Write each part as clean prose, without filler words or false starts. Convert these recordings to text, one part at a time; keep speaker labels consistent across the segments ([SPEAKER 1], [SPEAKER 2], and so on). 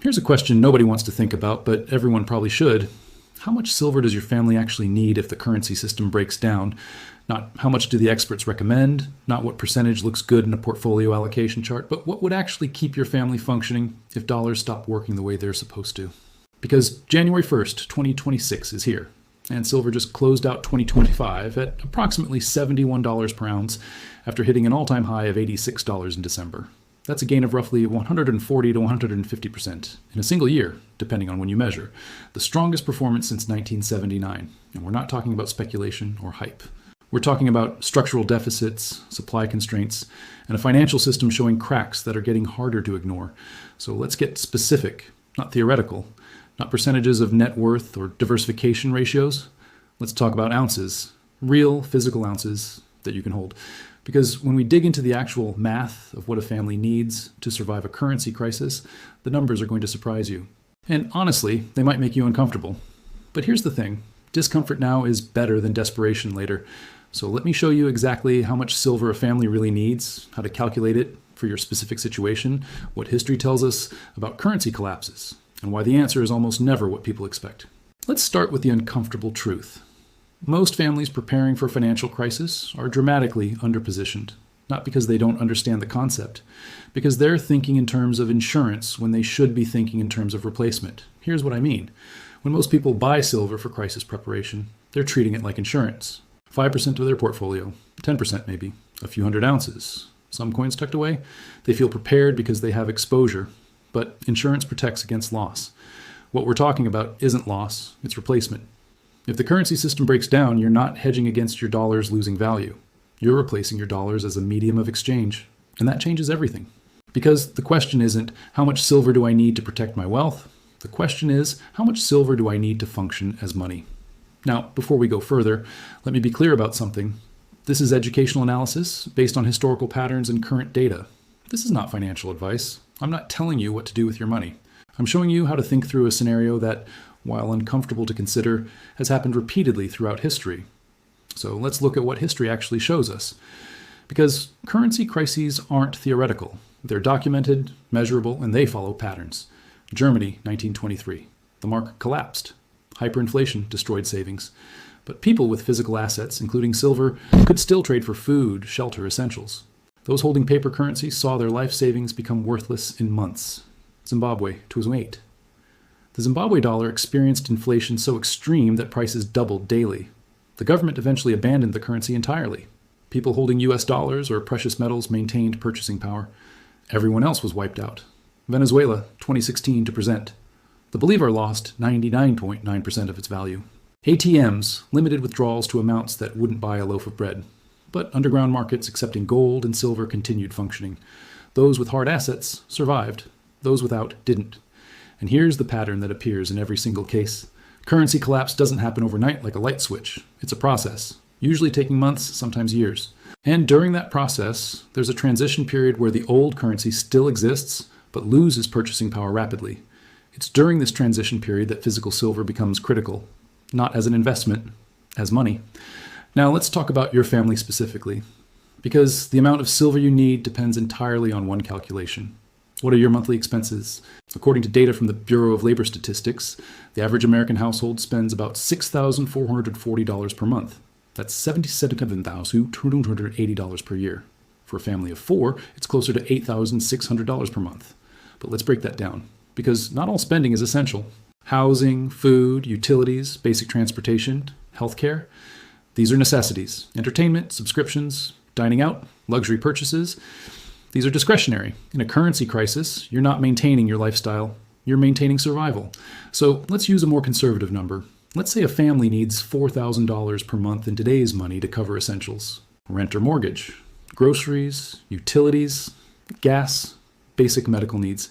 [SPEAKER 1] Here's a question nobody wants to think about, but everyone probably should. How much silver does your family actually need if the currency system breaks down? Not how much do the experts recommend, not what percentage looks good in a portfolio allocation chart, but what would actually keep your family functioning if dollars stop working the way they're supposed to. Because January 1st, 2026 is here, and silver just closed out 2025 at approximately $71 per ounce after hitting an all-time high of $86 in December. That's a gain of roughly 140 to 150% in a single year, depending on when you measure. The strongest performance since 1979. And we're not talking about speculation or hype. We're talking about structural deficits, supply constraints, and a financial system showing cracks that are getting harder to ignore. So let's get specific, not theoretical, not percentages of net worth or diversification ratios. Let's talk about ounces, real physical ounces that you can hold. Because when we dig into the actual math of what a family needs to survive a currency crisis, the numbers are going to surprise you. And honestly, they might make you uncomfortable. But here's the thing, discomfort now is better than desperation later. So let me show you exactly how much silver a family really needs, how to calculate it for your specific situation, what history tells us about currency collapses, and why the answer is almost never what people expect. Let's start with the uncomfortable truth. Most families preparing for a financial crisis are dramatically underpositioned, not because they don't understand the concept, because they're thinking in terms of insurance when they should be thinking in terms of replacement. Here's what I mean. When most people buy silver for crisis preparation, they're treating it like insurance. 5% of their portfolio, 10% maybe, a few hundred ounces. Some coins tucked away. They feel prepared because they have exposure, but insurance protects against loss. What we're talking about isn't loss, it's replacement. If the currency system breaks down, you're not hedging against your dollars losing value. You're replacing your dollars as a medium of exchange, and that changes everything. Because the question isn't, how much silver do I need to protect my wealth? The question is, how much silver do I need to function as money? Now, before we go further, let me be clear about something. This is educational analysis based on historical patterns and current data. This is not financial advice. I'm not telling you what to do with your money. I'm showing you how to think through a scenario that, while uncomfortable to consider, has happened repeatedly throughout history. So let's look at what history actually shows us. Because currency crises aren't theoretical. They're documented, measurable, and they follow patterns. Germany, 1923. The mark collapsed. Hyperinflation destroyed savings. But people with physical assets, including silver, could still trade for food, shelter, essentials. Those holding paper currency saw their life savings become worthless in months. Zimbabwe, 2008. The Zimbabwe dollar experienced inflation so extreme that prices doubled daily. The government eventually abandoned the currency entirely. People holding US dollars or precious metals maintained purchasing power. Everyone else was wiped out. Venezuela, 2016 to present. The Bolivar lost 99.9% of its value. ATMs limited withdrawals to amounts that wouldn't buy a loaf of bread. But underground markets accepting gold and silver continued functioning. Those with hard assets survived. Those without didn't. And here's the pattern that appears in every single case. Currency collapse doesn't happen overnight like a light switch. It's a process, usually taking months, sometimes years. And during that process, there's a transition period where the old currency still exists, but loses purchasing power rapidly. It's during this transition period that physical silver becomes critical, not as an investment, as money. Now let's talk about your family specifically, because the amount of silver you need depends entirely on one calculation. What are your monthly expenses? According to data from the Bureau of Labor Statistics, the average American household spends about $6,440 per month. That's $77,280 per year. For a family of 4, it's closer to $8,600 per month. But let's break that down, because not all spending is essential. Housing, food, utilities, basic transportation, healthcare, these are necessities. Entertainment, subscriptions, dining out, luxury purchases, these are discretionary. In a currency crisis, you're not maintaining your lifestyle, you're maintaining survival. So let's use a more conservative number. Let's say a family needs $4,000 per month in today's money to cover essentials. Rent or mortgage, groceries, utilities, gas, basic medical needs.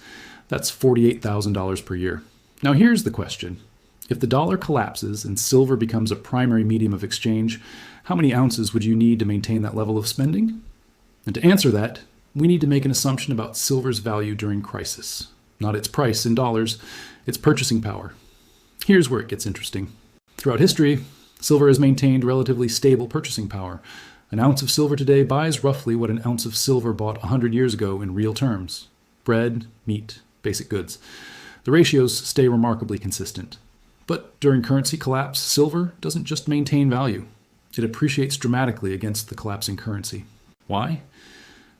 [SPEAKER 1] That's $48,000 per year. Now here's the question. If the dollar collapses and silver becomes a primary medium of exchange, how many ounces would you need to maintain that level of spending? And to answer that, we need to make an assumption about silver's value during crisis. Not its price in dollars, its purchasing power. Here's where it gets interesting. Throughout history, silver has maintained relatively stable purchasing power. An ounce of silver today buys roughly what an ounce of silver bought 100 years ago in real terms. Bread, meat, basic goods. The ratios stay remarkably consistent. But during currency collapse, silver doesn't just maintain value. It appreciates dramatically against the collapsing currency. Why?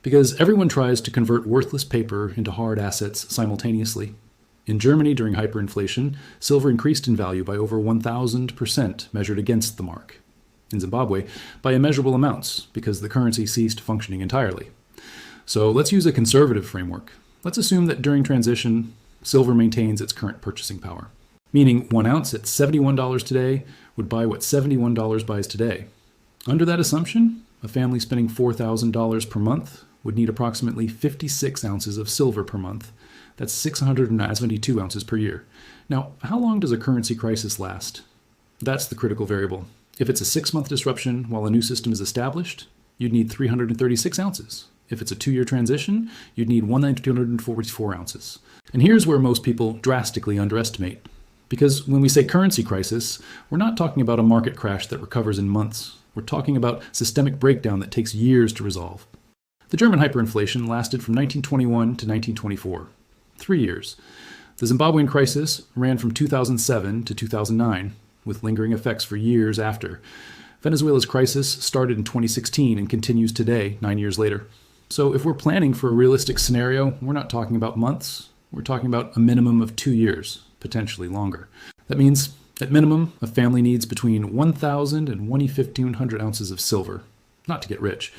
[SPEAKER 1] Because everyone tries to convert worthless paper into hard assets simultaneously. In Germany during hyperinflation, silver increased in value by over 1,000% measured against the mark. In Zimbabwe, by immeasurable amounts, because the currency ceased functioning entirely. So let's use a conservative framework. Let's assume that during transition, silver maintains its current purchasing power. Meaning 1 ounce at $71 today would buy what $71 buys today. Under that assumption, a family spending $4,000 per month would need approximately 56 ounces of silver per month. That's 672 ounces per year. Now, how long does a currency crisis last? That's the critical variable. If it's a 6-month disruption while a new system is established, you'd need 336 ounces. If it's a 2-year transition, you'd need 1,244 ounces. And here's where most people drastically underestimate. Because when we say currency crisis, we're not talking about a market crash that recovers in months. We're talking about systemic breakdown that takes years to resolve. The German hyperinflation lasted from 1921 to 1924. 3 years. The Zimbabwean crisis ran from 2007 to 2009, with lingering effects for years after. Venezuela's crisis started in 2016 and continues today, 9 years later. So if we're planning for a realistic scenario, we're not talking about months. We're talking about a minimum of 2 years, potentially longer. That means, at minimum, a family needs between 1,000 and 1,500 ounces of silver, not to get rich.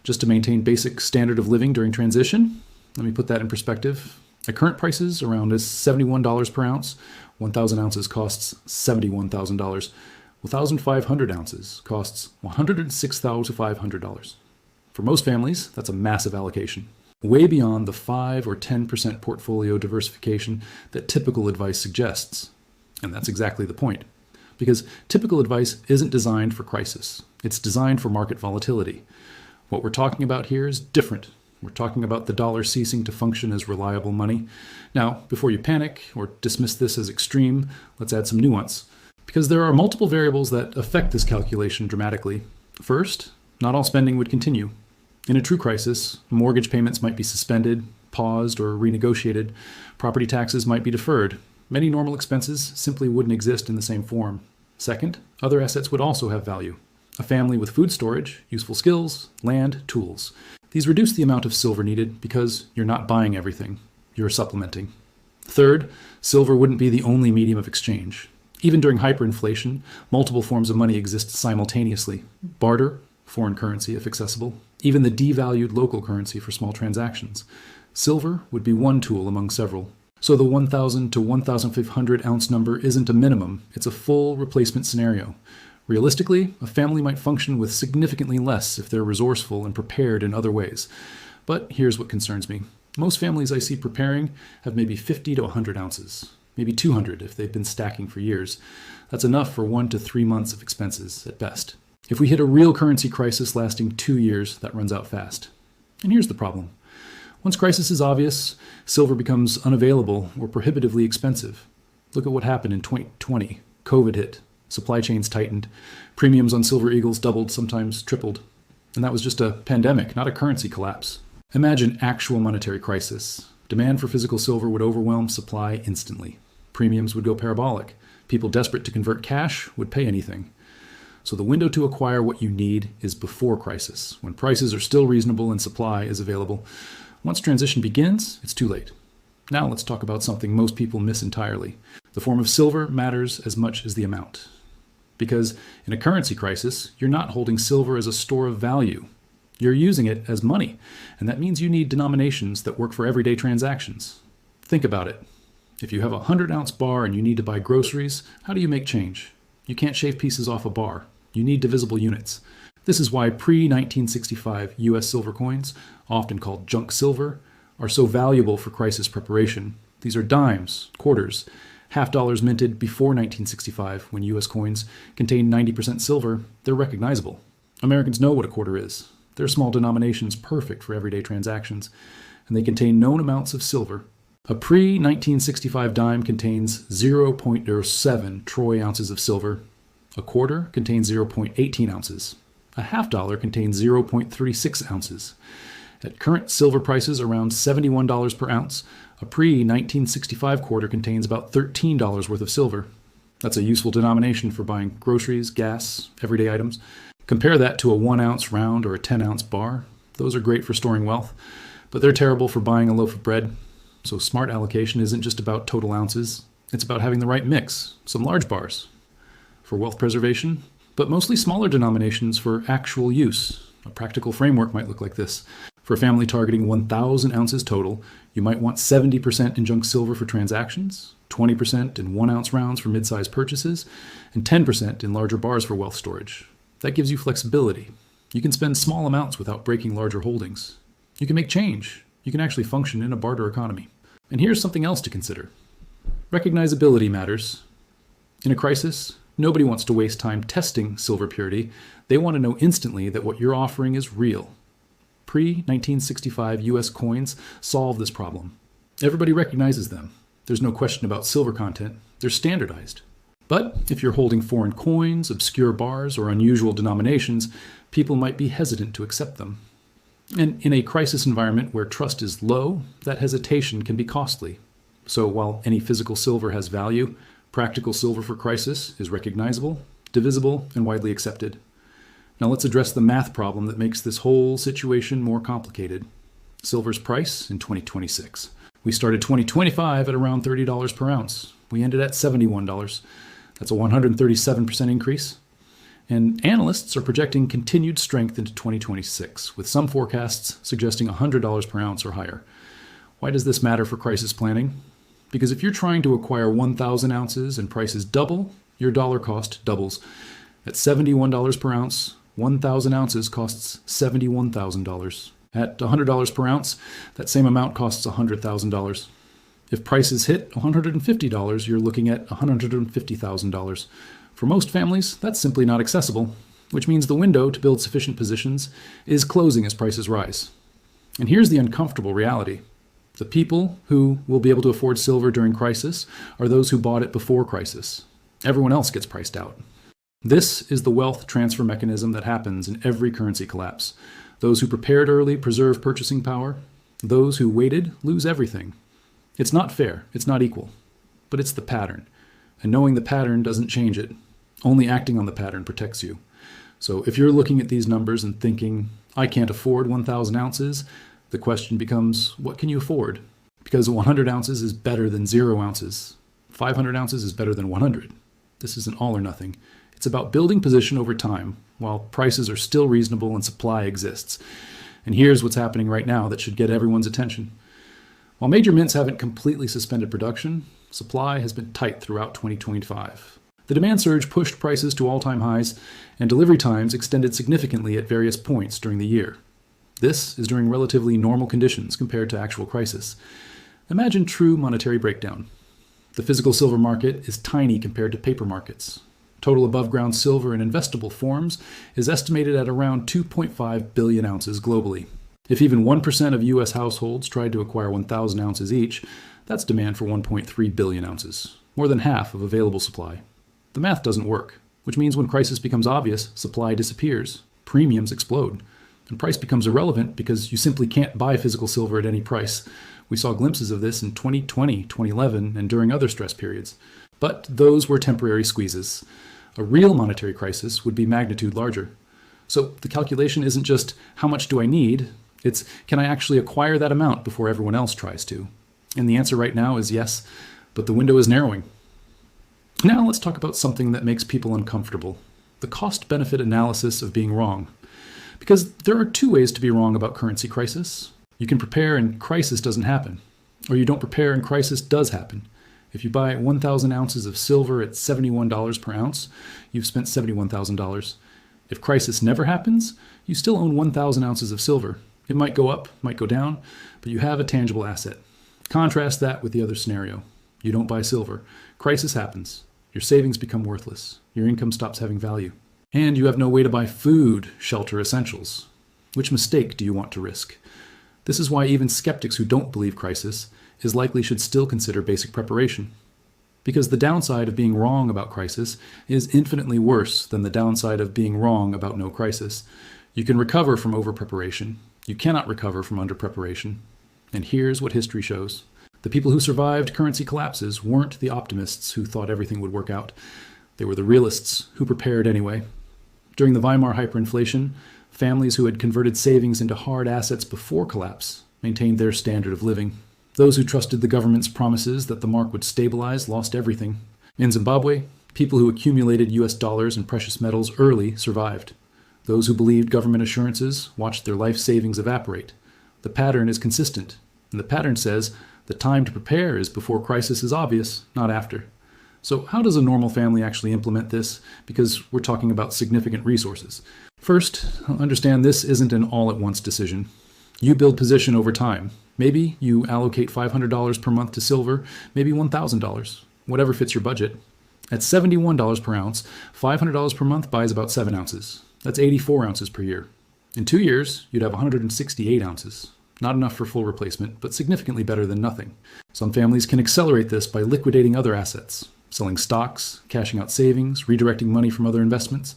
[SPEAKER 1] Just to maintain basic standard of living during transition, let me put that in perspective. At current prices, around $71 per ounce, 1,000 ounces costs $71,000. 1,500 ounces costs $106,500. For most families, that's a massive allocation, way beyond the 5 or 10% portfolio diversification that typical advice suggests. And that's exactly the point. Because typical advice isn't designed for crisis. It's designed for market volatility. What we're talking about here is different. We're talking about the dollar ceasing to function as reliable money. Now, before you panic or dismiss this as extreme, let's add some nuance. Because there are multiple variables that affect this calculation dramatically. First, not all spending would continue. In a true crisis, mortgage payments might be suspended, paused, or renegotiated. Property taxes might be deferred. Many normal expenses simply wouldn't exist in the same form. Second, other assets would also have value. A family with food storage, useful skills, land, tools. These reduce the amount of silver needed because you're not buying everything, you're supplementing. Third, silver wouldn't be the only medium of exchange. Even during hyperinflation, multiple forms of money exist simultaneously. Barter, foreign currency if accessible, even the devalued local currency for small transactions. Silver would be one tool among several. So the 1,000 to 1,500 ounce number isn't a minimum, it's a full replacement scenario. Realistically, a family might function with significantly less if they're resourceful and prepared in other ways. But here's what concerns me. Most families I see preparing have maybe 50 to 100 ounces, maybe 200 if they've been stacking for years. That's enough for 1 to 3 months of expenses at best. If we hit a real currency crisis lasting 2 years, that runs out fast. And here's the problem. Once crisis is obvious, silver becomes unavailable or prohibitively expensive. Look at what happened in 2020. COVID hit. Supply chains tightened. Premiums on silver eagles doubled, sometimes tripled. And that was just a pandemic, not a currency collapse. Imagine actual monetary crisis. Demand for physical silver would overwhelm supply instantly. Premiums would go parabolic. People desperate to convert cash would pay anything. So the window to acquire what you need is before crisis, when prices are still reasonable and supply is available. Once transition begins, it's too late. Now let's talk about something most people miss entirely. The form of silver matters as much as the amount. Because in a currency crisis, you're not holding silver as a store of value. You're using it as money, and that means you need denominations that work for everyday transactions. Think about it. If you have a 100-ounce bar and you need to buy groceries, how do you make change? You can't shave pieces off a bar. You need divisible units. This is why pre-1965 U.S. silver coins, often called junk silver, are so valuable for crisis preparation. These are dimes, quarters, half dollars minted before 1965 when U.S. coins contain 90% silver. They're recognizable. Americans know what a quarter is. They're small denominations perfect for everyday transactions, and they contain known amounts of silver. A pre-1965 dime contains 0.07 troy ounces of silver. A quarter contains 0.18 ounces. A half dollar contains 0.36 ounces. At current silver prices around $71 per ounce, A pre-1965 quarter contains about $13 worth of silver. That's a useful denomination for buying groceries, gas, everyday items. Compare that to a 1-ounce round or a 10-ounce bar. Those are great for storing wealth, but they're terrible for buying a loaf of bread. So smart allocation isn't just about total ounces. It's about having the right mix, some large bars for wealth preservation, but mostly smaller denominations for actual use. A practical framework might look like this. For a family targeting 1,000 ounces total, you might want 70% in junk silver for transactions, 20% in 1-ounce rounds for mid-sized purchases, and 10% in larger bars for wealth storage. That gives you flexibility. You can spend small amounts without breaking larger holdings. You can make change. You can actually function in a barter economy. And here's something else to consider. Recognizability matters. In a crisis, nobody wants to waste time testing silver purity. They want to know instantly that what you're offering is real. Pre-1965 US coins solve this problem. Everybody recognizes them. There's no question about silver content. They're standardized. But if you're holding foreign coins, obscure bars, or unusual denominations, people might be hesitant to accept them. And in a crisis environment where trust is low, that hesitation can be costly. So while any physical silver has value, practical silver for crisis is recognizable, divisible, and widely accepted. Now let's address the math problem that makes this whole situation more complicated. Silver's price in 2026. We started 2025 at around $30 per ounce. We ended at $71. That's a 137% increase. And analysts are projecting continued strength into 2026, with some forecasts suggesting $100 per ounce or higher. Why does this matter for crisis planning? Because if you're trying to acquire 1,000 ounces and prices double, your dollar cost doubles. At $71 per ounce, 1,000 ounces costs $71,000. At $100 per ounce, that same amount costs $100,000. If prices hit $150, you're looking at $150,000. For most families, that's simply not accessible, which means the window to build sufficient positions is closing as prices rise. And here's the uncomfortable reality. The people who will be able to afford silver during crisis are those who bought it before crisis. Everyone else gets priced out. This is the wealth transfer mechanism that happens in every currency collapse. Those who prepared early preserve purchasing power. Those who waited lose everything. It's not fair, it's not equal, but it's the pattern. And knowing the pattern doesn't change it. Only acting on the pattern protects you. So if you're looking at these numbers and thinking, I can't afford 1,000 ounces, the question becomes, what can you afford? Because 100 ounces is better than 0 ounces. 500 ounces is better than 100. This isn't all or nothing. It's about building position over time while prices are still reasonable and supply exists. And here's what's happening right now that should get everyone's attention. While major mints haven't completely suspended production, supply has been tight throughout 2025. The demand surge pushed prices to all-time highs, and delivery times extended significantly at various points during the year. This is during relatively normal conditions compared to actual crisis. Imagine true monetary breakdown. The physical silver market is tiny compared to paper markets. Total above-ground silver in investable forms is estimated at around 2.5 billion ounces globally. If even 1% of U.S. households tried to acquire 1,000 ounces each, that's demand for 1.3 billion ounces, more than half of available supply. The math doesn't work, which means when crisis becomes obvious, supply disappears, premiums explode, and price becomes irrelevant because you simply can't buy physical silver at any price. We saw glimpses of this in 2020, 2011, and during other stress periods. But those were temporary squeezes. A real monetary crisis would be magnitude larger. So the calculation isn't just how much do I need, it's can I actually acquire that amount before everyone else tries to? And the answer right now is yes, but the window is narrowing. Now let's talk about something that makes people uncomfortable, the cost-benefit analysis of being wrong. Because there are two ways to be wrong about currency crisis. You can prepare and crisis doesn't happen, or you don't prepare and crisis does happen. If you buy 1,000 ounces of silver at $71 per ounce, you've spent $71,000. If crisis never happens, you still own 1,000 ounces of silver. It might go up, might go down, but you have a tangible asset. Contrast that with the other scenario. You don't buy silver. Crisis happens. Your savings become worthless. Your income stops having value. And you have no way to buy food, shelter, essentials. Which mistake do you want to risk? This is why even skeptics who don't believe crisis is likely should still consider basic preparation. Because the downside of being wrong about crisis is infinitely worse than the downside of being wrong about no crisis. You can recover from over-preparation. You cannot recover from under-preparation. And here's what history shows. The people who survived currency collapses weren't the optimists who thought everything would work out. They were the realists who prepared anyway. During the Weimar hyperinflation, families who had converted savings into hard assets before collapse maintained their standard of living. Those who trusted the government's promises that the mark would stabilize lost everything. In Zimbabwe, people who accumulated US dollars and precious metals early survived. Those who believed government assurances watched their life savings evaporate. The pattern is consistent, and the pattern says the time to prepare is before crisis is obvious, not after. So how does a normal family actually implement this? Because we're talking about significant resources. First, understand this isn't an all-at-once decision. You build position over time. Maybe you allocate $500 per month to silver, maybe $1,000, whatever fits your budget. At $71 per ounce, $500 per month buys about 7 ounces. That's 84 ounces per year. In 2 years, you'd have 168 ounces. Not enough for full replacement, but significantly better than nothing. Some families can accelerate this by liquidating other assets, selling stocks, cashing out savings, redirecting money from other investments.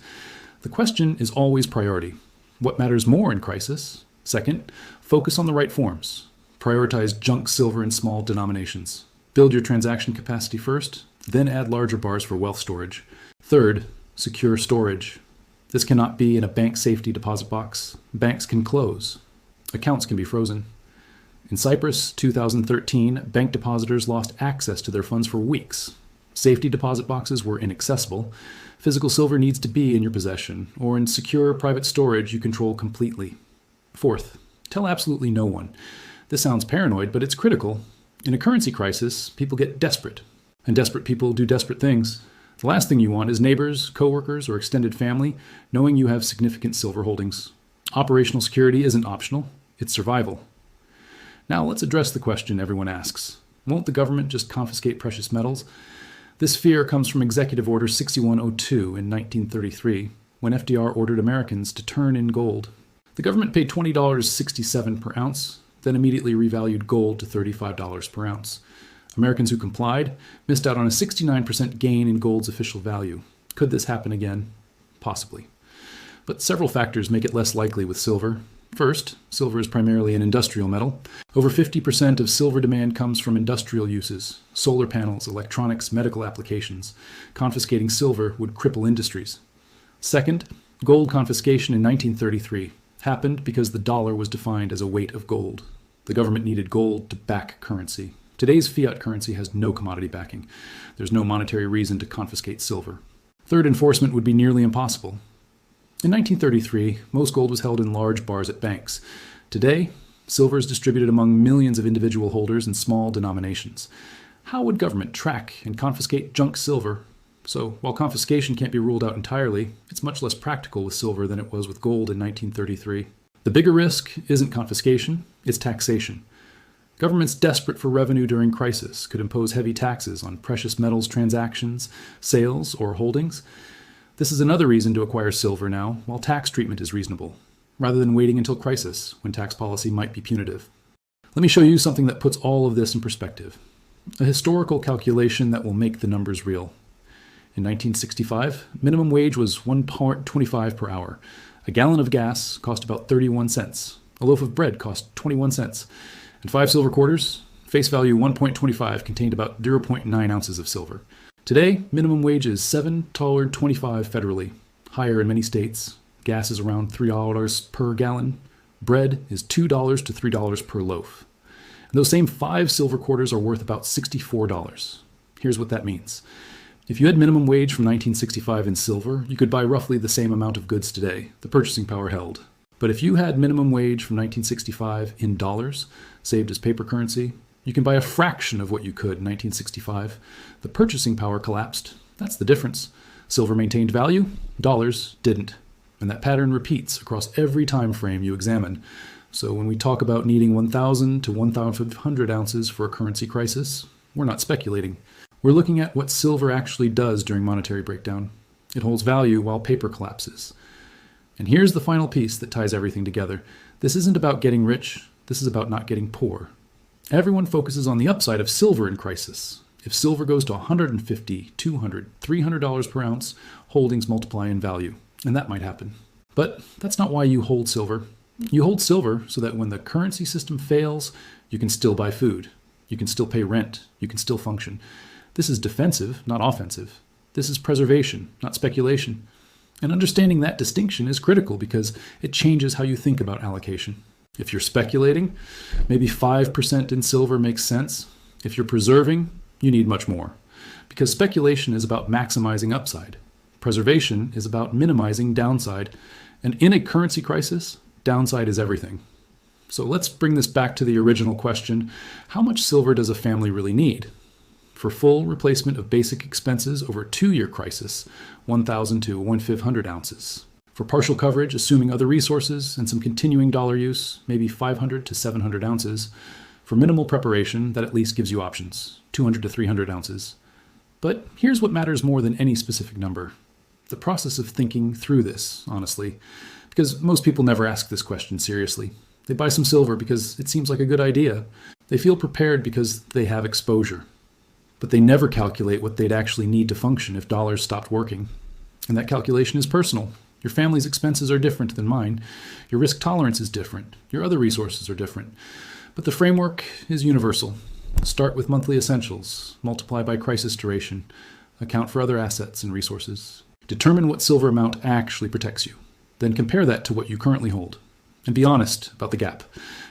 [SPEAKER 1] The question is always priority. What matters more in crisis? Second, focus on the right forms. Prioritize junk silver in small denominations. Build your transaction capacity first, then add larger bars for wealth storage. Third, secure storage. This cannot be in a bank safety deposit box. Banks can close. Accounts can be frozen. In Cyprus, 2013, bank depositors lost access to their funds for weeks. Safety deposit boxes were inaccessible. Physical silver needs to be in your possession, or in secure private storage you control completely. Fourth, tell absolutely no one. This sounds paranoid, but it's critical. In a currency crisis, people get desperate, and desperate people do desperate things. The last thing you want is neighbors, coworkers, or extended family knowing you have significant silver holdings. Operational security isn't optional, it's survival. Now let's address the question everyone asks. Won't the government just confiscate precious metals? This fear comes from Executive Order 6102 in 1933, when FDR ordered Americans to turn in gold. The government paid $20.67 per ounce, then immediately revalued gold to $35 per ounce. Americans who complied missed out on a 69% gain in gold's official value. Could this happen again? Possibly. But several factors make it less likely with silver. First, silver is primarily an industrial metal. Over 50% of silver demand comes from industrial uses, solar panels, electronics, medical applications. Confiscating silver would cripple industries. Second, gold confiscation in 1933 happened because the dollar was defined as a weight of gold. The government needed gold to back currency. Today's fiat currency has no commodity backing. There's no monetary reason to confiscate silver. Third, enforcement would be nearly impossible. In 1933, most gold was held in large bars at banks. Today, silver is distributed among millions of individual holders in small denominations. How would government track and confiscate junk silver? So, while confiscation can't be ruled out entirely, it's much less practical with silver than it was with gold in 1933. The bigger risk isn't confiscation, it's taxation. Governments desperate for revenue during crisis could impose heavy taxes on precious metals transactions, sales, or holdings. This is another reason to acquire silver now, while tax treatment is reasonable, rather than waiting until crisis, when tax policy might be punitive. Let me show you something that puts all of this in perspective. A historical calculation that will make the numbers real. In 1965, minimum wage was $1.25 per hour. A gallon of gas cost about 31 cents. A loaf of bread cost 21 cents. And 5 silver quarters, face value 1.25, contained about 0.9 ounces of silver. Today, minimum wage is $7.25 federally, higher in many states. Gas is around $3 per gallon. Bread is $2 to $3 per loaf. And those same 5 silver quarters are worth about $64. Here's what that means. If you had minimum wage from 1965 in silver, you could buy roughly the same amount of goods today. The purchasing power held. But if you had minimum wage from 1965 in dollars, saved as paper currency, you can buy a fraction of what you could in 1965. The purchasing power collapsed. That's the difference. Silver maintained value, dollars didn't. And that pattern repeats across every time frame you examine. So when we talk about needing 1,000 to 1,500 ounces for a currency crisis, we're not speculating. We're looking at what silver actually does during monetary breakdown. It holds value while paper collapses. And here's the final piece that ties everything together. This isn't about getting rich. This is about not getting poor. Everyone focuses on the upside of silver in crisis. If silver goes to $150, $200, $300 per ounce, holdings multiply in value. And that might happen. But that's not why you hold silver. You hold silver so that when the currency system fails, you can still buy food. You can still pay rent. You can still function. This is defensive, not offensive. This is preservation, not speculation. And understanding that distinction is critical because it changes how you think about allocation. If you're speculating, maybe 5% in silver makes sense. If you're preserving, you need much more. Because speculation is about maximizing upside. Preservation is about minimizing downside. And in a currency crisis, downside is everything. So let's bring this back to the original question. How much silver does a family really need? For full replacement of basic expenses over a 2-year crisis, 1,000 to 1,500 ounces. For partial coverage, assuming other resources and some continuing dollar use, maybe 500 to 700 ounces. For minimal preparation, that at least gives you options, 200 to 300 ounces. But here's what matters more than any specific number. The process of thinking through this, honestly, because most people never ask this question seriously. They buy some silver because it seems like a good idea. They feel prepared because they have exposure. But they never calculate what they'd actually need to function if dollars stopped working. And that calculation is personal. Your family's expenses are different than mine. Your risk tolerance is different. Your other resources are different. But the framework is universal. Start with monthly essentials, multiply by crisis duration, account for other assets and resources. Determine what silver amount actually protects you. Then compare that to what you currently hold. And be honest about the gap,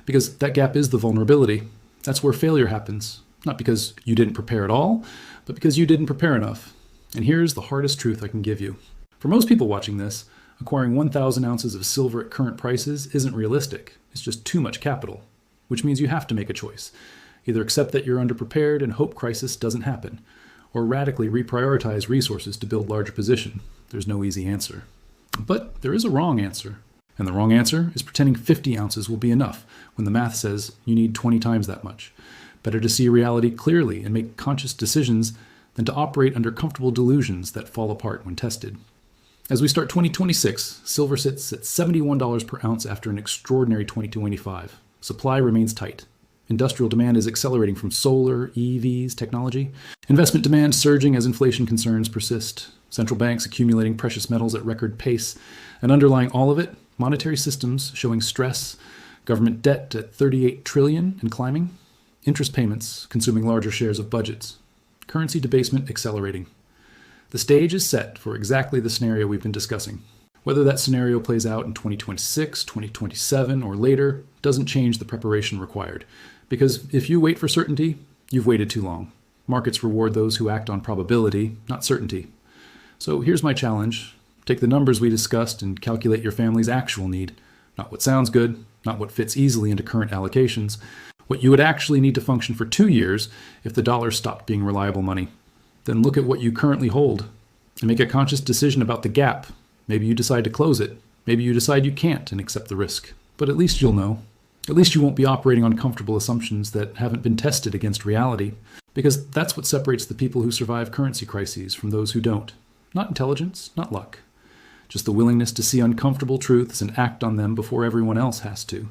[SPEAKER 1] because that gap is the vulnerability. That's where failure happens. Not because you didn't prepare at all, but because you didn't prepare enough. And here's the hardest truth I can give you. For most people watching this, acquiring 1,000 ounces of silver at current prices isn't realistic. It's just too much capital, which means you have to make a choice. Either accept that you're underprepared and hope crisis doesn't happen, or radically reprioritize resources to build larger position. There's no easy answer. But there is a wrong answer. And the wrong answer is pretending 50 ounces will be enough when the math says you need 20 times that much. Better to see reality clearly and make conscious decisions than to operate under comfortable delusions that fall apart when tested. As we start 2026, silver sits at $71 per ounce after an extraordinary 2025. Supply remains tight. Industrial demand is accelerating from solar, EVs, technology. Investment demand surging as inflation concerns persist. Central banks accumulating precious metals at record pace. And underlying all of it, monetary systems showing stress. Government debt at $38 trillion and climbing. Interest payments consuming larger shares of budgets. Currency debasement accelerating. The stage is set for exactly the scenario we've been discussing. Whether that scenario plays out in 2026, 2027, or later doesn't change the preparation required. Because if you wait for certainty, you've waited too long. Markets reward those who act on probability, not certainty. So here's my challenge. Take the numbers we discussed and calculate your family's actual need. Not what sounds good, not what fits easily into current allocations. What you would actually need to function for 2 years if the dollar stopped being reliable money. Then look at what you currently hold and make a conscious decision about the gap. Maybe you decide to close it. Maybe you decide you can't and accept the risk. But at least you'll know. At least you won't be operating on comfortable assumptions that haven't been tested against reality. Because that's what separates the people who survive currency crises from those who don't. Not intelligence, not luck. Just the willingness to see uncomfortable truths and act on them before everyone else has to.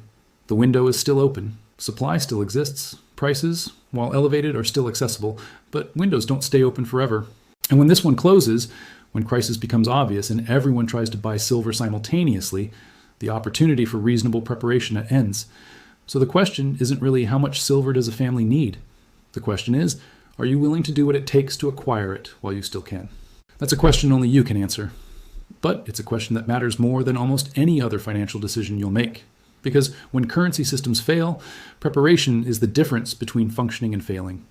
[SPEAKER 1] The window is still open. Supply still exists. Prices, while elevated, are still accessible, but windows don't stay open forever. And when this one closes, when crisis becomes obvious and everyone tries to buy silver simultaneously, the opportunity for reasonable preparation ends. So the question isn't really how much silver does a family need? The question is, are you willing to do what it takes to acquire it while you still can? That's a question only you can answer. But it's a question that matters more than almost any other financial decision you'll make. Because when currency systems fail, preparation is the difference between functioning and failing.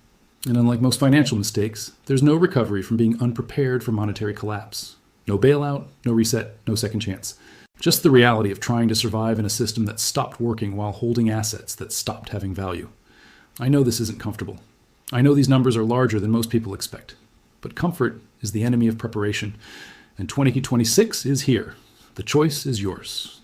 [SPEAKER 1] And unlike most financial mistakes, there's no recovery from being unprepared for monetary collapse. No bailout, no reset, no second chance. Just the reality of trying to survive in a system that stopped working while holding assets that stopped having value. I know this isn't comfortable. I know these numbers are larger than most people expect. But comfort is the enemy of preparation. And 2026 is here. The choice is yours.